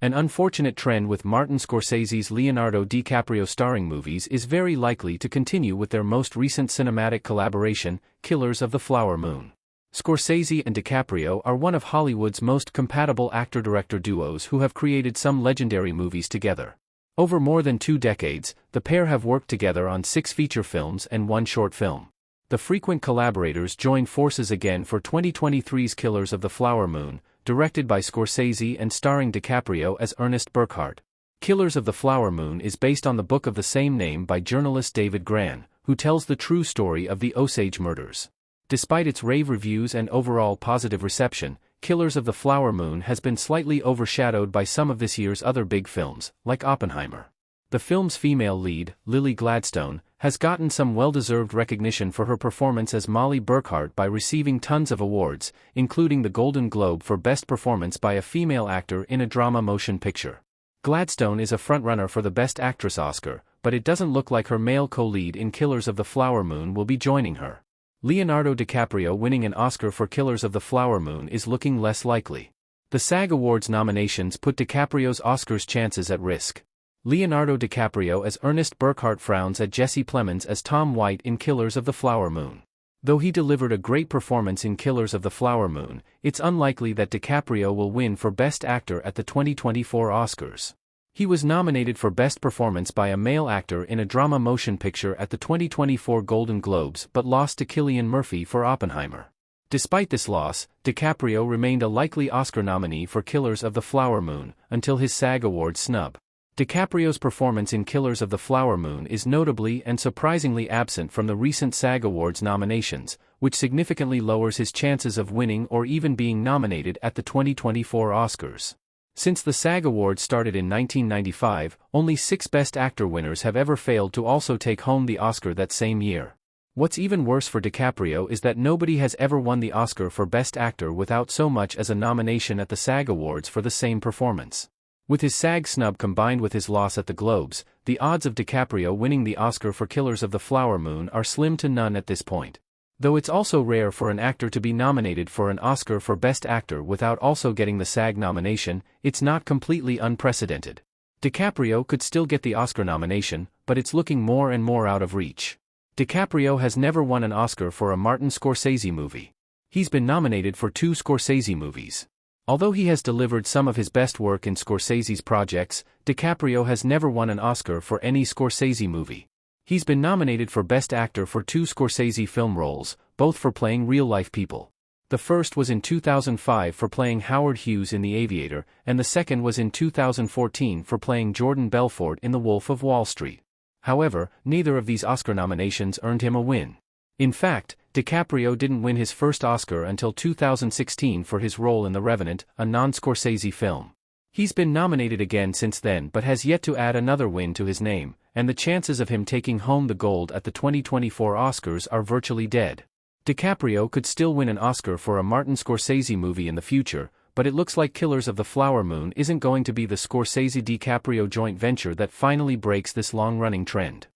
An unfortunate trend with Martin Scorsese's Leonardo DiCaprio starring movies is very likely to continue with their most recent cinematic collaboration, Killers of the Flower Moon. Scorsese and DiCaprio are one of Hollywood's most compatible actor-director duos who have created some legendary movies together. Over more than 2 decades, the pair have worked together on 6 feature films and 1 short film. The frequent collaborators joined forces again for 2023's Killers of the Flower Moon, directed by Scorsese and starring DiCaprio as Ernest Burkhart. Killers of the Flower Moon is based on the book of the same name by journalist David Grann, who tells the true story of the Osage murders. Despite its rave reviews and overall positive reception, Killers of the Flower Moon has been slightly overshadowed by some of this year's other big films, like Oppenheimer. The film's female lead, Lily Gladstone, has gotten some well-deserved recognition for her performance as Molly Burkhart by receiving tons of awards, including the Golden Globe for Best Performance by a Female Actor in a Drama Motion Picture. Gladstone is a frontrunner for the Best Actress Oscar, but it doesn't look like her male co-lead in Killers of the Flower Moon will be joining her. Leonardo DiCaprio winning an Oscar for Killers of the Flower Moon is looking less likely. The SAG Awards nominations put DiCaprio's Oscars chances at risk. Leonardo DiCaprio as Ernest Burkhart frowns at Jesse Plemons as Tom White in Killers of the Flower Moon. Though he delivered a great performance in Killers of the Flower Moon, it's unlikely that DiCaprio will win for Best Actor at the 2024 Oscars. He was nominated for Best Performance by a Male Actor in a Drama Motion Picture at the 2024 Golden Globes but lost to Cillian Murphy for Oppenheimer. Despite this loss, DiCaprio remained a likely Oscar nominee for Killers of the Flower Moon, until his SAG Awards snub. DiCaprio's performance in Killers of the Flower Moon is notably and surprisingly absent from the recent SAG Awards nominations, which significantly lowers his chances of winning or even being nominated at the 2024 Oscars. Since the SAG Awards started in 1995, only 6 Best Actor winners have ever failed to also take home the Oscar that same year. What's even worse for DiCaprio is that nobody has ever won the Oscar for Best Actor without so much as a nomination at the SAG Awards for the same performance. With his SAG snub combined with his loss at the Globes, the odds of DiCaprio winning the Oscar for Killers of the Flower Moon are slim to none at this point. Though it's also rare for an actor to be nominated for an Oscar for Best Actor without also getting the SAG nomination, it's not completely unprecedented. DiCaprio could still get the Oscar nomination, but it's looking more and more out of reach. DiCaprio has never won an Oscar for a Martin Scorsese movie. He's been nominated for 2 Scorsese movies. Although he has delivered some of his best work in Scorsese's projects, DiCaprio has never won an Oscar for any Scorsese movie. He's been nominated for Best Actor for 2 Scorsese film roles, both for playing real-life people. The first was in 2005 for playing Howard Hughes in The Aviator, and the second was in 2014 for playing Jordan Belfort in The Wolf of Wall Street. However, neither of these Oscar nominations earned him a win. In fact, DiCaprio didn't win his first Oscar until 2016 for his role in The Revenant, a non-Scorsese film. He's been nominated again since then but has yet to add another win to his name, and the chances of him taking home the gold at the 2024 Oscars are virtually dead. DiCaprio could still win an Oscar for a Martin Scorsese movie in the future, but it looks like Killers of the Flower Moon isn't going to be the Scorsese-DiCaprio joint venture that finally breaks this long-running trend.